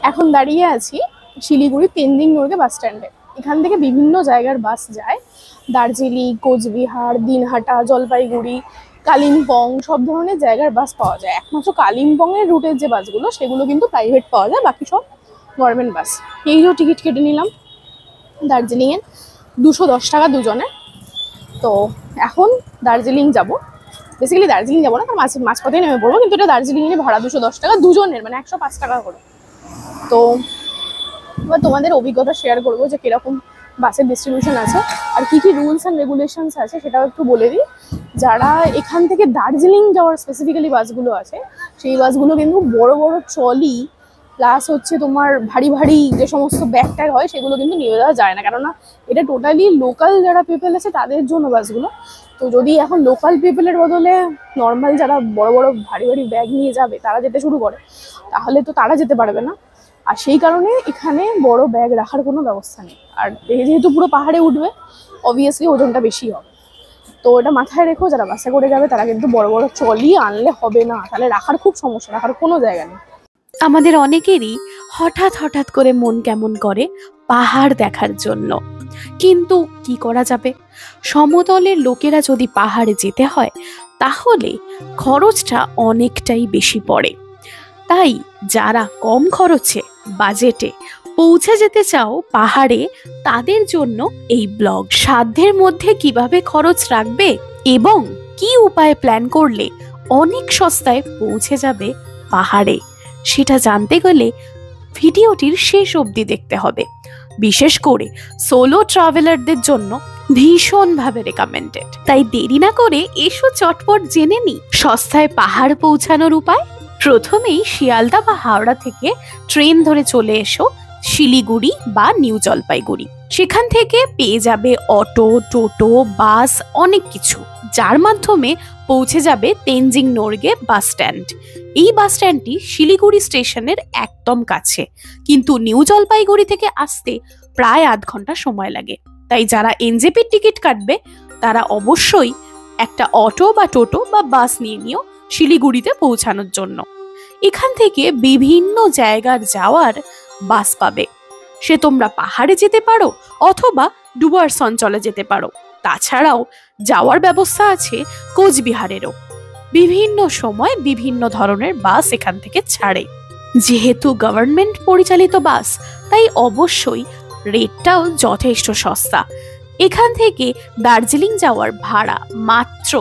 এখন দাঁড়িয়ে আছি শিলিগুড়ি তেনজিং নোরগে বাস স্ট্যান্ডে। এখান থেকে বিভিন্ন জায়গার বাস যায়, দার্জিলিং, কোচবিহার, দিনহাটা, জলপাইগুড়ি, কালিম্পং, সব ধরনের জায়গার বাস পাওয়া যায়। একমাত্র কালিম্পংয়ের রুটের যে বাসগুলো সেগুলো কিন্তু প্রাইভেট পাওয়া যায়, বাকি সব গভর্নমেন্ট বাস। এই যে টিকিট কেটে নিলাম দার্জিলিংয়ের, 210 টাকা দুজনে। তো এখন দার্জিলিং যাব। বেসিক্যালি দার্জিলিং যাবো না, কারণ মাঝপথে নেমে পড়বো, কিন্তু এটা দার্জিলিংয়ের ভাড়া 210 টাকা দুজনের, মানে 105 টাকা করে। তো এবার তোমাদের অভিজ্ঞতা শেয়ার করবো যে কিরকম বাসের ডিস্ট্রিবিউশন আছে আর কি কি রুলস অ্যান্ড রেগুলেশনস আছে সেটাও একটু বলে দিই। যারা এখান থেকে দার্জিলিং যাওয়ার স্পেসিফিক্যালি বাসগুলো আছে, সেই বাসগুলো কিন্তু বড় বড় ট্রলি প্লাস হচ্ছে তোমার ভারী ভারী যে সমস্ত ব্যাগ ট্যাগ হয় সেগুলো কিন্তু নিয়ে যাওয়া যায় না, কেননা এটা টোটালি লোকাল যারা পিপল আছে তাদের জন্য বাসগুলো। তো যদি এখন লোকাল পিপলের বদলে নর্মাল যারা বড় বড় ভারী ভারী ব্যাগ নিয়ে যাবে তারা যেতে শুরু করে, তাহলে তো তারা যেতে পারবে না। আর সেই কারণে এখানে বড় ব্যাগ রাখার কোনো ব্যবস্থা নেই। আর যেহেতু পুরো পাহাড়ে উঠবে, অবভিয়াসলি ওজনটা বেশি হবে। তো এটা মাথায় রেখো, যারা বাসে করে যাবে তারা কিন্তু বড় বড় ট্রলি আনলে হবে না, তাহলে রাখার খুব সমস্যা, রাখার কোনো জায়গা নেই। আমাদের অনেকেরই হঠাৎ হঠাৎ করে মন কেমন করে পাহাড় দেখার জন্য, কিন্তু কি করা যাবে? সমতলের লোকেরা যদি পাহাড়ে যেতে হয় তাহলে খরচটা অনেকটাই বেশি পড়ে। তাই যারা কম খরচে বাজেটে পৌঁছে যেতে চাও পাহাড়ে, তাদের জন্য এই ব্লগ। সাধ্যের মধ্যে কিভাবে খরচ রাখবে এবং কি উপায়ে প্ল্যান করলে অনেক সস্তায় পৌঁছে যাবে পাহাড়ে, সেটা জানতে গেলে ভিডিওটির শেষ অবধি দেখতে হবে। বিশেষ করে সোলো ট্রাভেলারদের জন্য ভীষণভাবে রেকমেন্ডেড। তাই দেরি না করে এসো চটপট জেনে নি সস্তায় পাহাড় পৌঁছানোর উপায়। প্রথমেই শিয়ালদা বা হাওড়া থেকে ট্রেন ধরে চলে এসো শিলিগুড়ি বা নিউ জলপাইগুড়ি। সেখান থেকে পেয়ে যাবে অটো, টোটো, বাস, অনেক কিছু, যার মাধ্যমে পৌঁছে যাবে তেনজিং নোরগে বাস স্ট্যান্ড। এই বাস স্ট্যান্ডটি শিলিগুড়ি স্টেশনের একদম কাছে, কিন্তু নিউ জলপাইগুড়ি থেকে আসতে প্রায় আধ ঘন্টা সময় লাগে। তাই যারা এনজেপির টিকিট কাটবে তারা অবশ্যই একটা অটো বা টোটো বা বাস নিয়ে নিও শিলিগুড়িতে পৌঁছানোর জন্য। এখান থেকে বিভিন্ন জায়গার যাওয়ার বাস পাবে। সে তোমরা পাহাড়ে যেতে পারো অথবা ডুয়ার্স অঞ্চলে যেতে পারো। তাছাড়াও যাওয়ার ব্যবস্থা আছে কোচবিহারেরও। বিভিন্ন সময় বিভিন্ন ধরনের বাস এখান থেকে ছাড়ে। যেহেতু গভর্নমেন্ট পরিচালিত বাস, তাই অবশ্যই রেটটাও যথেষ্ট সস্তা। এখান থেকে দার্জিলিং যাওয়ার ভাড়া মাত্র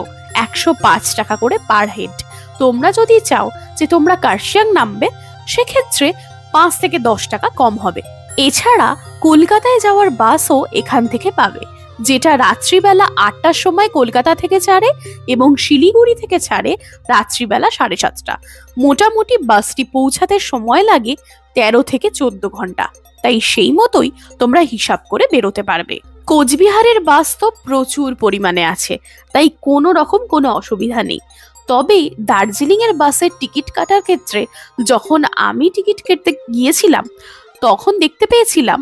105 টাকা করে পার হেড। তোমরা যদি চাও যে তোমরা কার্শিয়াং নামবে, সেক্ষেত্রে 5 থেকে 10 টাকা কম হবে। এছাড়া কলকাতায় যাওয়ার বাসও এখান থেকে পাবে, যেটা রাত্রিবেলা 8টার সময় কলকাতা থেকে ছাড়ে এবং শিলিগুড়ি থেকে ছাড়ে রাত্রিবেলা 7:30টা। মোটামুটি বাসটি পৌঁছাতে সময় লাগে 13 থেকে 14 ঘন্টা। তাই সেই মতোই তোমরা হিসাব করে বেরোতে পারবে। কোচবিহারের বাস তো প্রচুর পরিমাণে আছে, তাই কোনো রকম কোনো অসুবিধা নেই। তবে দার্জিলিং এর বাসের টিকিট কাটার ক্ষেত্রে যখন আমি টিকিট কেটে গিয়েছিলাম, তখন দেখতে পেয়েছিলাম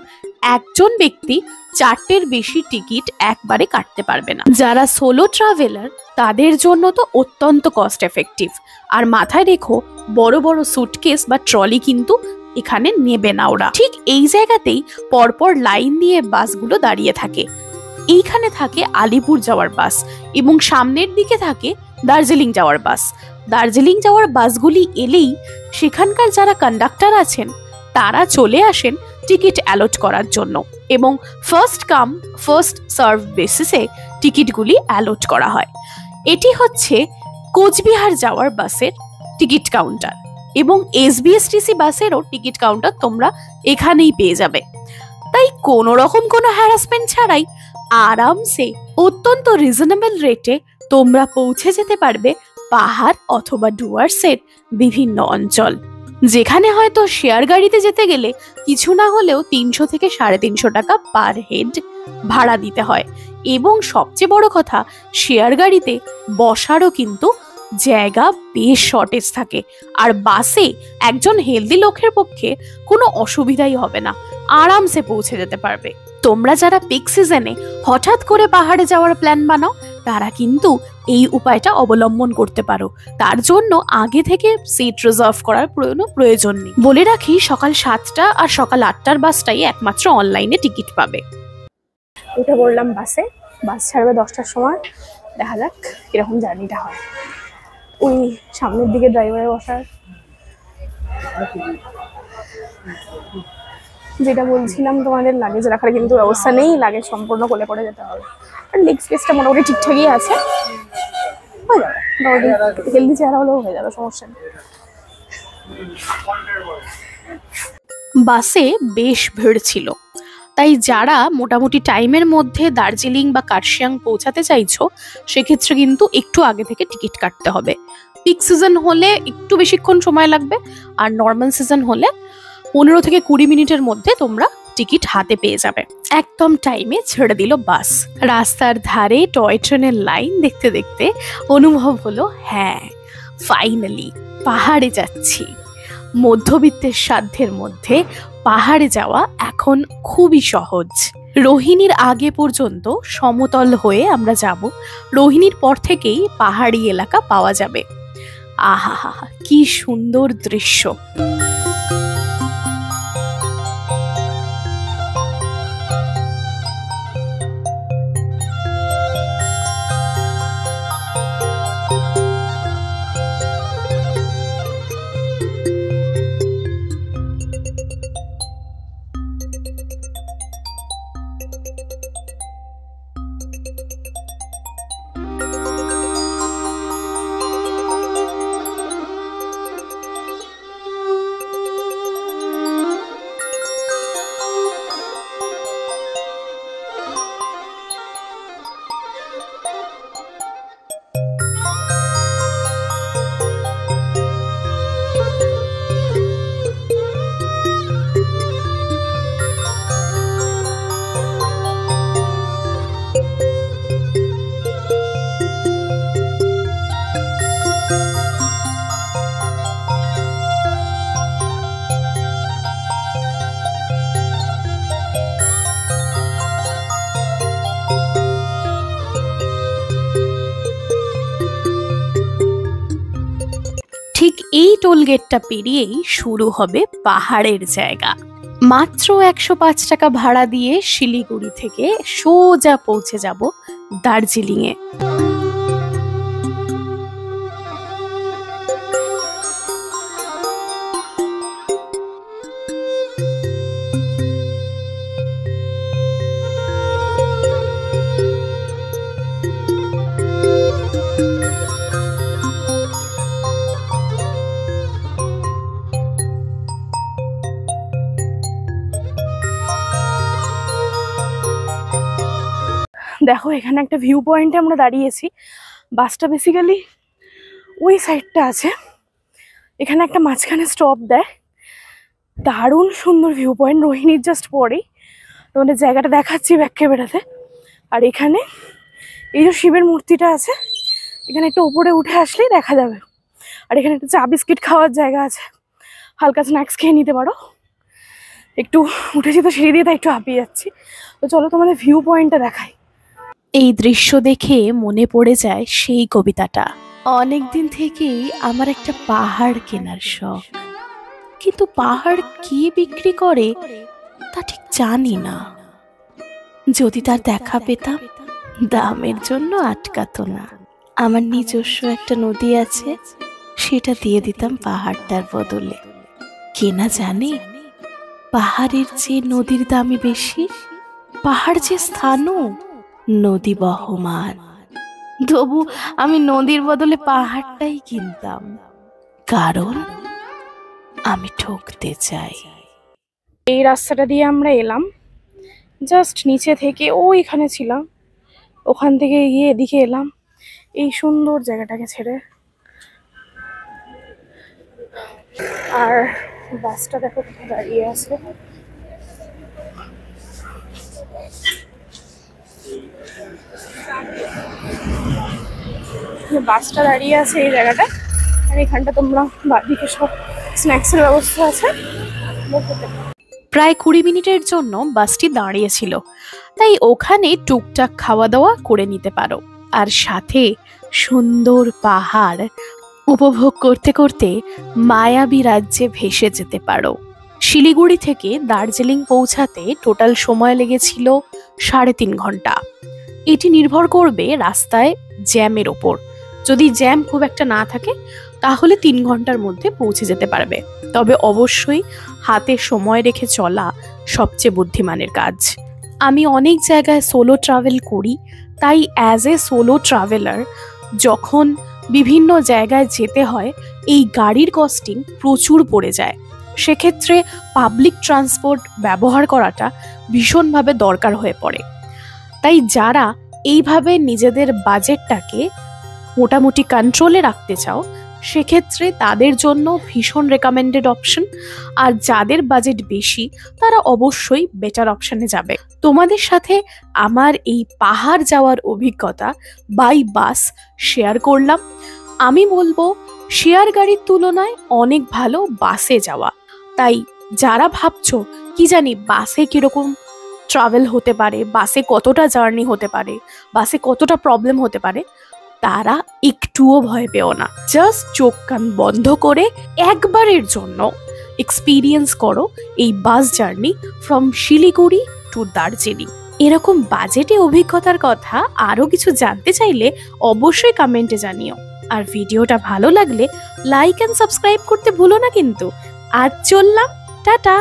একজন ব্যক্তি 4টের বেশি টিকিট একবারে কাটতে পারবে না। যারা সোলো ট্রাভেলার তাদের জন্য তো অত্যন্ত কস্ট এফেক্টিভ। আর মাথায় রেখো, বড় বড় সুটকেস বা ট্রলি কিন্তু এখানে নেবে না ওরা। ঠিক এই জায়গাতেই পরপর লাইন দিয়ে বাসগুলো দাঁড়িয়ে থাকে। এইখানে থাকে আলিপুর যাওয়ার বাস এবং সামনের দিকে থাকে দার্জিলিং যাওয়ার বাস। দার্জিলিং যাওয়ার বাসগুলি এলেই সেখানকার যারা কন্ডাক্টর আছেন তারা চলে আসেন টিকিট অ্যালট করার জন্য এবং ফার্স্ট কাম ফার্স্ট সার্ভ বেসিসে টিকিটগুলি অ্যালট করা হয়। এটি হচ্ছে কোচবিহার যাওয়ার বাসের টিকিট কাউন্টার এবং এসবিএসটিসি বাসেরও টিকিট কাউন্টার তোমরা এখানেই পেয়ে যাবে। তাই কোনো রকম কোনো হ্যারাসমেন্ট ছাড়াই আরামসে অত্যন্ত রিজনেবল রেটে তোমরা পৌঁছে যেতে পারবে পাহাড় অথবা ডুয়ার্সের বিভিন্ন অঞ্চল, যেখানে হয়তো শেয়ার গাড়িতে যেতে গেলে কিছু না হলেও 300 থেকে 350 টাকা পার হেড ভাড়া দিতে হয়। এবং সবচেয়ে বড় কথা, শেয়ার গাড়িতে বসারও কিন্তু জায়গা বেশ শর্টেজ থাকে। আর বাসে একজন হেলদি লোকের পক্ষে কোনো অসুবিধাই হবে না, আরামসে পৌঁছে যেতে পারবে। তোমরা যারা পিক সিজনে হঠাৎ করে পাহাড়ে যাওয়ার প্ল্যান বানাও, তারা কিন্তু এই উপায়টা অবলম্বন করতে পারো। তার জন্য আগে থেকে সিট রিজার্ভ করার প্রয়োজন নেই। বলে রাখি, সকাল 7টা আর সকাল 8টার বাসটাই একমাত্র অনলাইনে টিকিট পাবে। উঠে পড়লাম বাসে, বাস ছাড়বে 10টার সময়। দেখা যাক কিরকম জার্নিটা হয়। ওই সামনের দিকে ড্রাইভারে বসার, যেটা বলছিলাম তোমাদের লাগেজ রাখার কিন্তু ব্যবস্থা নেই, লাগেজ সম্পূর্ণ কোলে করে যেতে হবে। আর লেগ স্পেসটা মোটামুটি ঠিকঠাকই আছে, হয়ে যাবে, মোটামুটি হেলদি চেহারা হলেও হয়ে যাবে, সমস্যা নেই। বাসে বেশ ভিড় ছিল, তাই যারা মোটামুটি টাইমের মধ্যে দার্জিলিং বা কার্শিয়াং পৌঁছাতে চাইছো সেক্ষেত্রে কিন্তু একটু আগে থেকে টিকিট কাটতে হবে। পিক সিজন হলে একটু বেশিক্ষণ সময় লাগবে, আর নর্মাল সিজন হলে 15 থেকে 20 মিনিটের মধ্যে তোমরা টিকিট হাতে পেয়ে যাবে। একদম টাইমে ছেড়ে দিল বাস। রাস্তার ধারে টয় ট্রেনের লাইন দেখতে দেখতে অনুভব হলো, হ্যাঁ ফাইনালি পাহাড়ে যাচ্ছি। মধ্যবিত্তের সাধ্যের মধ্যে পাহাড়ে যাওয়া এখন খুবই সহজ। রোহিণীর আগে পর্যন্ত সমতল হয়ে আমরা যাব, রোহিণীর পর থেকেই পাহাড়ি এলাকা পাওয়া যাবে। আহা, কি সুন্দর দৃশ্য। ঠিক এই টোলগেটটা পেরিয়েই শুরু হবে পাহাড়ের জায়গা। মাত্র 105 টাকা ভাড়া দিয়ে শিলিগুড়ি থেকে সোজা পৌঁছে যাব দার্জিলিংয়ে। দেখো এখানে একটা ভিউ পয়েন্টে আমরা দাঁড়িয়েছি। বাসটা বেসিক্যালি ওই সাইডটা আছে, এখানে একটা মাঝখানে স্টপ দেয়। দারুণ সুন্দর ভিউ পয়েন্ট, রোহিণীর জাস্ট পরেই তোমাদের জায়গাটা দেখাচ্ছি ব্যাক ক্যামেরাতে। আর এখানে এই যে শিবের মূর্তিটা আছে, এখানে একটু উপরে উঠে আসলেই দেখা যাবে। আর এখানে একটা চা বিস্কিট খাওয়ার জায়গা আছে, হালকা স্ন্যাক্স খেয়ে নিতে পারো। একটু উঠেছি তো সিঁড়ি দিয়ে, তাই একটু হাঁপিয়ে যাচ্ছি। তো চলো তোমাদের ভিউ পয়েন্টটা দেখাই। এই দৃশ্য দেখে মনে পড়ে যায় সেই কবিতাটা, অনেকদিন থেকেই আমার একটা পাহাড় কেনার শখ, কিন্তু পাহাড় কি বিক্রি করে তা ঠিক জানি না। যদি তার দেখা পেতাম, দামের জন্য আটকাতো না। আমার নিজস্ব একটা নদী আছে, সেটা দিয়ে দিতাম পাহাড়টার বদলে। কেনা জানে পাহাড়ের চেয়ে নদীর দামই বেশি, পাহাড় যে স্থানও, নদী বহমান। তবু আমি নদীর বদলে পাহাড়টাই কিনতাম, কারণ আমি ঠকতে চাই। এই রাস্তাটা দিয়ে আমরা এলাম, জাস্ট নিচে থেকে ওইখানে ছিলাম, ওখান থেকে গিয়ে এদিকে এলাম এই সুন্দর জায়গাটাকে ছেড়ে। আর বাসটা দেখো কোথায় দাঁড়িয়ে আছে। বাসটা দাঁড়িয়ে আছে এই জায়গাটা, আর এখানটা তোমরা বাদিকে সব স্ন্যাক্সের ব্যবস্থা আছে। প্রায় 20 মিনিটের জন্য বাসটি দাঁড়িয়েছিল, তাই ওখানে টুকটাক খাওয়া দাওয়া করে নিতে পারো। আর সাথে সুন্দর পাহাড় উপভোগ করতে করতে মায়াবী রাজ্যে ভেসে যেতে পারো। শিলিগুড়ি থেকে দার্জিলিং পৌঁছাতে টোটাল সময় লেগেছিল 3.5 ঘন্টা। এটি নির্ভর করবে রাস্তায় জ্যামের ওপর। যদি জ্যাম খুব একটা না থাকে তাহলে 3 ঘন্টার মধ্যে পৌঁছে যেতে পারবে। তবে অবশ্যই হাতে সময় রেখে চলা সবচেয়ে বুদ্ধিমানের কাজ। আমি অনেক জায়গায় সোলো ট্রাভেল করি, তাই অ্যাজ এ সোলো ট্রাভেলার যখন বিভিন্ন জায়গায় যেতে হয় এই গাড়ির কস্টিং প্রচুর পড়ে যায়। সেক্ষেত্রে পাবলিক ট্রান্সপোর্ট ব্যবহার করাটা ভীষণভাবে দরকার হয়ে পড়ে। তাই যারা এইভাবে নিজেদের বাজেটটাকে মোটামুটি কন্ট্রোলে রাখতে চাও সেক্ষেত্রে তাদের জন্য ভীষণ রেকমেন্ডেড অপশন। আর যাদের বাজেট বেশি তারা অবশ্যই বেটার অপশনে যাবে। তোমাদের সাথে আমার এই পাহাড় যাওয়ার অভিজ্ঞতা বাই বাস শেয়ার করলাম। আমি বলবো শেয়ার গাড়ির তুলনায় অনেক ভালো বাসে যাওয়া। তাই যারা ভাবছো কি জানি বাসে কিরকম ট্রাভেল হতে পারে, বাসে কতটা জার্নি হতে পারে, বাসে কতটা প্রবলেম হতে পারে, তারা একটুও ভয় পেও না। জাস্ট চোখ কান বন্ধ করে একবারের জন্য এক্সপিরিয়েন্স করো এই bus journey from Siliguri to Darjeeling. এরকম বাজেটে অভিজ্ঞতার কথা আরো কিছু জানতে চাইলে অবশ্যই কমেন্টে জানিও। আর ভিডিওটা ভালো লাগলে লাইক এন্ড সাবস্ক্রাইব করতে ভুলো না কিন্তু। আজ চললাম, টাটা।